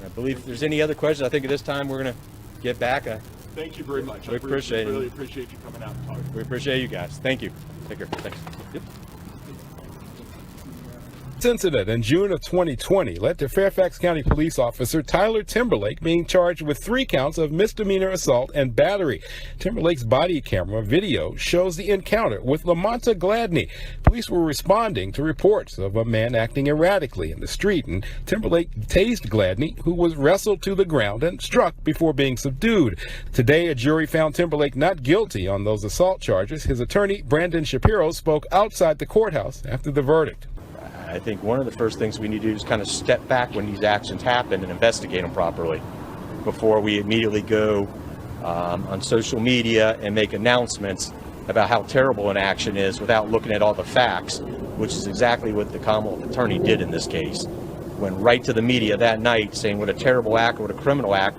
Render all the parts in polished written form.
I believe if there's any other questions, I think at this time we're going to get back. Thank you very much. We appreciate it. Really appreciate you coming out and talking. We appreciate you guys. Thank you. Take care. Thanks. Yep. This incident in June of 2020 led to Fairfax County police officer Tyler Timberlake being charged with 3 counts of misdemeanor assault and battery. Timberlake's body camera video shows the encounter with Lamonta Gladney. Police were responding to reports of a man acting erratically in the street, and Timberlake tased Gladney, who was wrestled to the ground and struck before being subdued. Today, a jury found Timberlake not guilty on those assault charges. His attorney, Brandon Shapiro, spoke outside the courthouse after the verdict. I think one of the first things we need to do is kind of step back when these actions happen and investigate them properly before we immediately go on social media and make announcements about how terrible an action is without looking at all the facts, which is exactly what the Commonwealth attorney did in this case. Went right to the media that night saying what a terrible act, what a criminal act.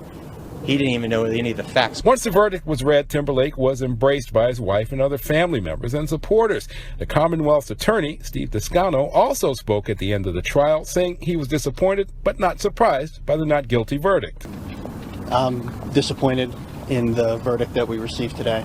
He didn't even know any of the facts. Once the verdict was read, Timberlake was embraced by his wife and other family members and supporters. The Commonwealth's attorney, Steve Toscano, also spoke at the end of the trial, saying he was disappointed but not surprised by the not guilty verdict. I'm disappointed in the verdict that we received today,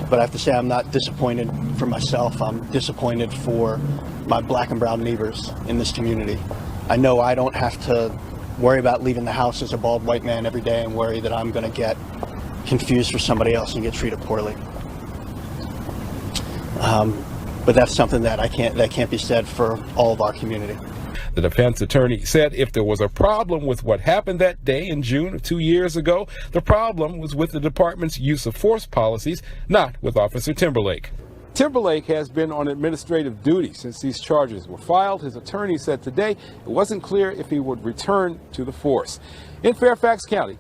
but I have to say I'm not disappointed for myself. I'm disappointed for my black and brown neighbors in this community. I know I don't have to worry about leaving the house as a bald white man every day and worry that I'm going to get confused for somebody else and get treated poorly. But that's something that can't be said for all of our community. The defense attorney said if there was a problem with what happened that day in June of 2 years ago, the problem was with the department's use of force policies, not with Officer Timberlake. Timberlake has been on administrative duty since these charges were filed. His attorney said today it wasn't clear if he would return to the force. In Fairfax County.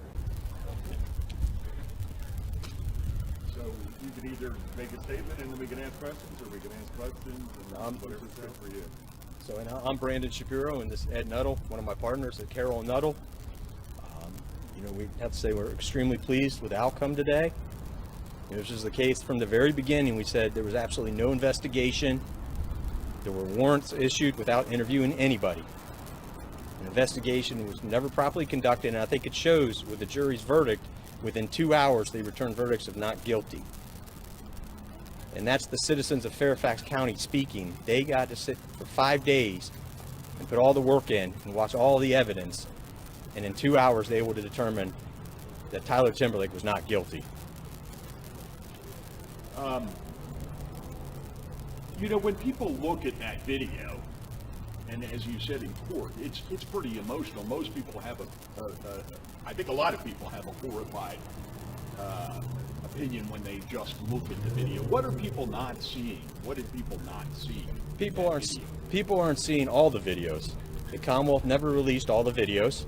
So you can either make a statement and then we can ask questions, or we can ask questions and whatever's good for you. So and I'm Brandon Shapiro, and this is Ed Nuttall, one of my partners at Carroll Nuttall. We have to say we're extremely pleased with the outcome today. This was the case from the very beginning. We said there was absolutely no investigation. There were warrants issued without interviewing anybody. An investigation was never properly conducted, and I think it shows with the jury's verdict. Within 2 hours, they returned verdicts of not guilty. And that's the citizens of Fairfax County speaking. They got to sit for 5 days and put all the work in and watch all the evidence. And in 2 hours, they were able to determine that Tyler Timberlake was not guilty. When people look at that video, and as you said in court, it's pretty emotional. Most people have I think a lot of people have a horrified opinion when they just look at the video. What are people not seeing? What did people not see? People aren't seeing all the videos. The Commonwealth never released all the videos.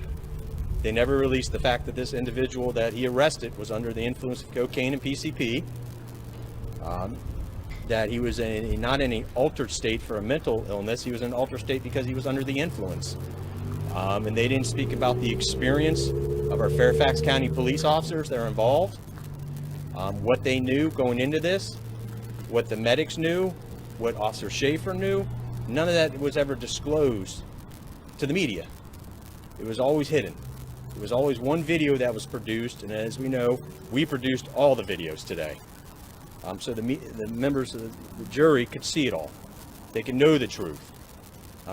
They never released the fact that this individual that he arrested was under the influence of cocaine and PCP. That he was not in an altered state for a mental illness. He was in an altered state because he was under the influence. And they didn't speak about the experience of our Fairfax County police officers that are involved, what they knew going into this, what the medics knew, what Officer Schaefer knew. None of that was ever disclosed to the media. It was always hidden. There was always one video that was produced, and as we know, we produced all the videos today. So the members of the jury could see it all. They could know the truth.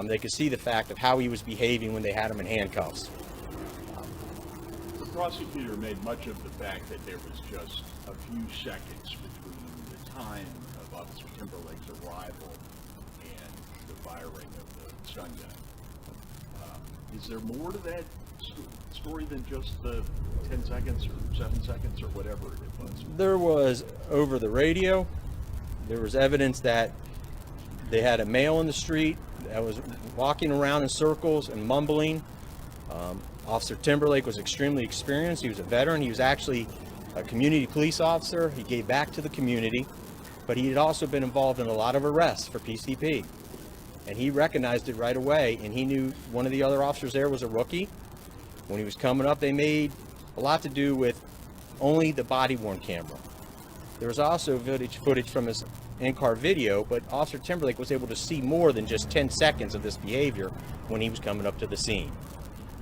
They could see the fact of how he was behaving when they had him in handcuffs. The prosecutor made much of the fact that there was just a few seconds between the time of Officer Timberlake's arrival and the firing of the stun gun. Is there more to that story than just the 10 seconds or 7 seconds or whatever it was? There was over the radio. There was evidence that they had a male in the street that was walking around in circles and mumbling. Officer Timberlake was extremely experienced. He was a veteran. He was actually a community police officer. He gave back to the community, but he had also been involved in a lot of arrests for PCP. And he recognized it right away, and he knew one of the other officers there was a rookie. When he was coming up, they made a lot to do with only the body-worn camera. There was also footage from his in-car video, but Officer Timberlake was able to see more than just 10 seconds of this behavior when he was coming up to the scene.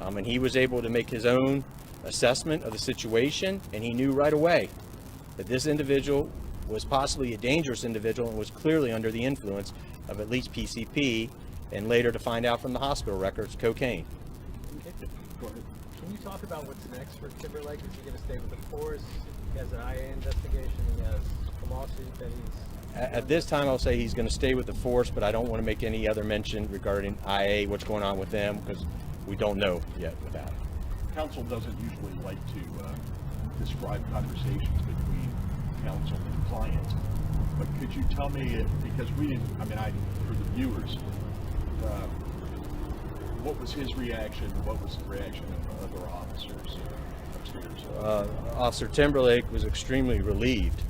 And he was able to make his own assessment of the situation, and he knew right away that this individual was possibly a dangerous individual and was clearly under the influence of at least PCP, and later to find out from the hospital records, cocaine. Go ahead. Can you talk about what's next for Timberlake? Is he going to stay with the force? He has an IA investigation. He has a lawsuit that he's... At this time, I'll say he's going to stay with the force, but I don't want to make any other mention regarding IA, what's going on with them, because we don't know yet with that. Counsel doesn't usually like to describe conversations between counsel and client, but could you tell me, because we didn't, I mean, for the viewers, what was his reaction? What was the reaction of other officers upstairs? Officer Timberlake was extremely relieved,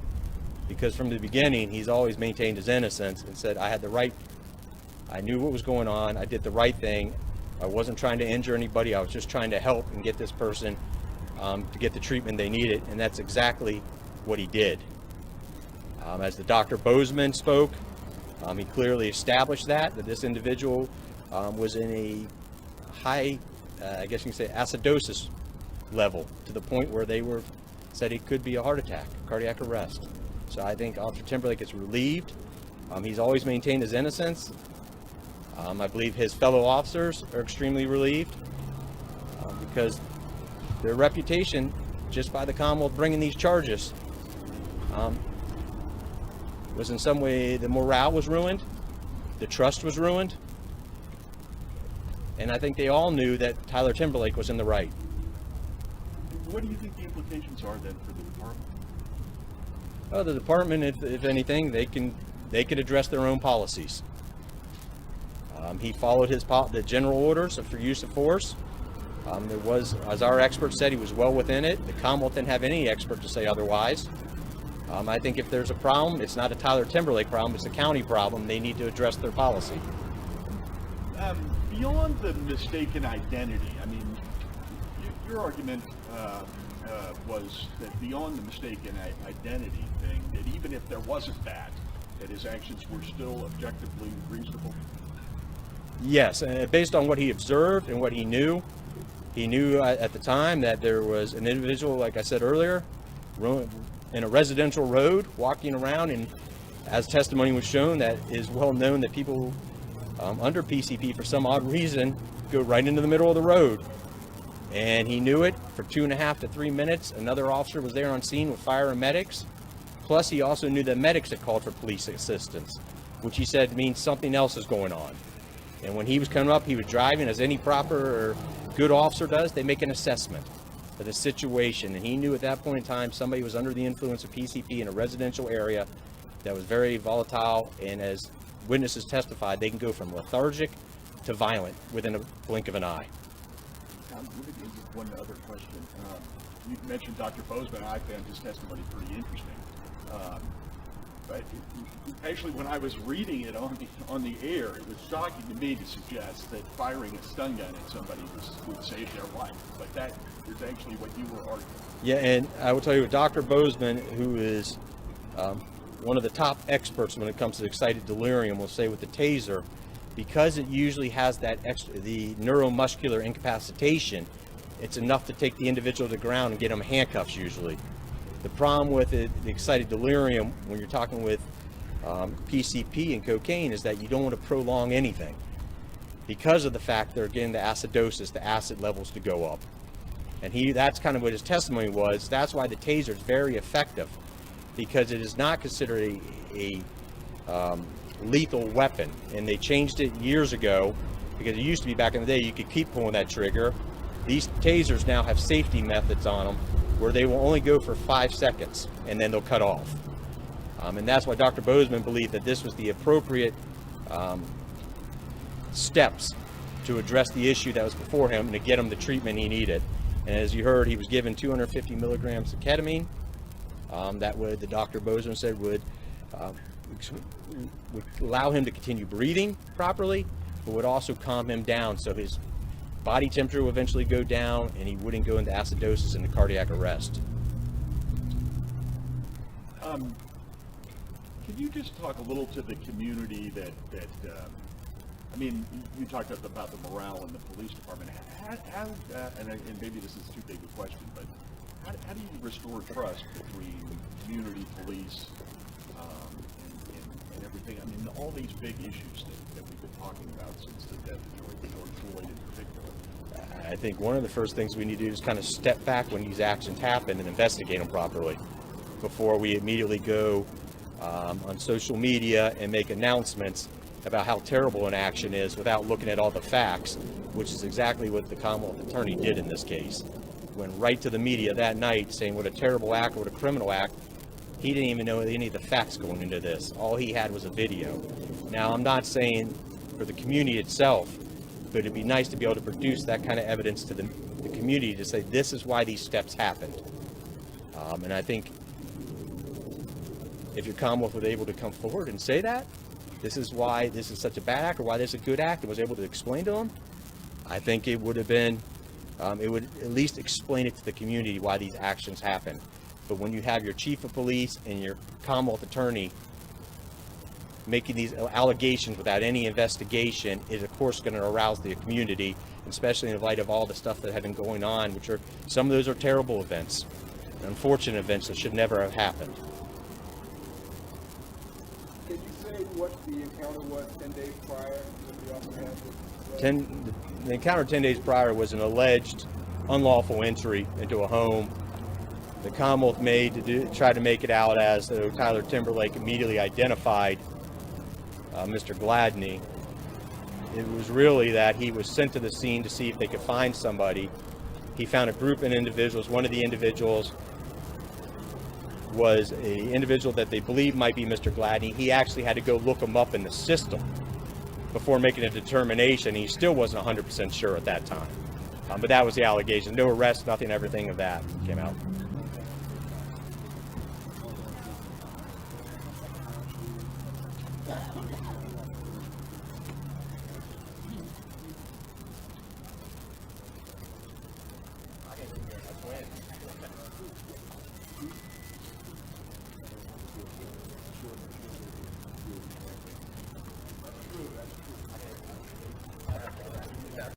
because from the beginning, he's always maintained his innocence and said, I knew what was going on, I did the right thing, I wasn't trying to injure anybody, I was just trying to help and get this person to get the treatment they needed, and that's exactly what he did. As the Dr. Bozeman spoke, he clearly established that this individual was in a high, I guess you can say, acidosis level, to the point where they said it could be a heart attack, cardiac arrest. So I think Officer Timberlake is relieved. He's always maintained his innocence. I believe his fellow officers are extremely relieved because their reputation, just by the Commonwealth bringing these charges, was in some way, the morale was ruined, the trust was ruined, and I think they all knew that Tyler Timberlake was in the right. What do you think the implications are then for the department? Oh, the department, if anything, they could address their own policies. He followed the general orders for use of force. There was, as our expert said, he was well within it. The Commonwealth didn't have any expert to say otherwise. I think if there's a problem, it's not a Tyler Timberlake problem, it's a county problem. They need to address their policy. Beyond the mistaken identity, I mean, your argument was that beyond the mistaken identity thing, that even if there wasn't that his actions were still objectively reasonable? Yes, based on what he observed and what he knew at the time that there was an individual, like I said earlier, in a residential road walking around, and as testimony was shown, that is well known that people under PCP, for some odd reason, go right into the middle of the road. And he knew it for 2.5 to 3 minutes. Another officer was there on scene with fire and medics. Plus, he also knew that medics had called for police assistance, which he said means something else is going on. And when he was coming up, he was driving, as any proper or good officer does, they make an assessment of the situation. And he knew at that point in time somebody was under the influence of PCP in a residential area that was very volatile, and as witnesses testified, they can go from lethargic to violent within a blink of an eye. Let me give one other question. You mentioned Dr. Bozeman. I found his testimony pretty interesting. But actually, when I was reading it on the air, it was shocking to me to suggest that firing a stun gun at somebody would save their life. But that is actually what you were arguing. Yeah, and I will tell you, Dr. Bozeman, who is one of the top experts when it comes to excited delirium, will say with the taser, because it usually has that the neuromuscular incapacitation, it's enough to take the individual to the ground and get them handcuffs usually. The problem with the excited delirium, when you're talking with PCP and cocaine, is that you don't want to prolong anything because of the fact they're getting the acidosis, the acid levels to go up. And that's kind of what his testimony was. That's why the taser is very effective, because it is not considered a lethal weapon. And they changed it years ago, because it used to be back in the day you could keep pulling that trigger. These tasers now have safety methods on them where they will only go for 5 seconds and then they'll cut off. And that's why Dr. Bozeman believed that this was the appropriate steps to address the issue that was before him and to get him the treatment he needed. And as you heard, he was given 250 milligrams of ketamine. The Dr. Bozeman said would allow him to continue breathing properly, but would also calm him down, so his body temperature will eventually go down and he wouldn't go into acidosis and cardiac arrest. Can you just talk a little to the community that I mean, you talked about the morale in the police department. And maybe this is too big a question, but how do you restore trust between community police and everything? I mean, all these big issues that we've been talking about since the death of George Floyd in particular. I think one of the first things we need to do is kind of step back when these actions happen and investigate them properly before we immediately go on social media and make announcements about how terrible an action is without looking at all the facts, which is exactly what the Commonwealth Attorney did in this case. Went right to the media that night saying what a terrible act, what a criminal act. He didn't even know any of the facts going into this. All he had was a video. Now, I'm not saying for the community itself, but it'd be nice to be able to produce that kind of evidence to the community to say this is why these steps happened. And I think if your Commonwealth was able to come forward and say that, this is why this is such a bad act or why this is a good act, and was able to explain to them, I think it would have been, it would at least explain it to the community why these actions happen. But when you have your chief of police and your Commonwealth Attorney making these allegations without any investigation, is of course going to arouse the community, especially in light of all the stuff that had been going on, which are, some of those are terrible events, unfortunate events that should never have happened. Can you say what the encounter was 10 days prior when the officer had this? The encounter 10 days prior was an alleged unlawful entry into a home. The Commonwealth tried to make it out as though Tyler Timberlake immediately identified Mr. Gladney. It was really that he was sent to the scene to see if they could find somebody. He found a group of individuals. One of the individuals was an individual that they believed might be Mr. Gladney. He actually had to go look him up in the system before making a determination. He still wasn't 100% sure at that time. But that was the allegation. No arrest, nothing, everything of that came out.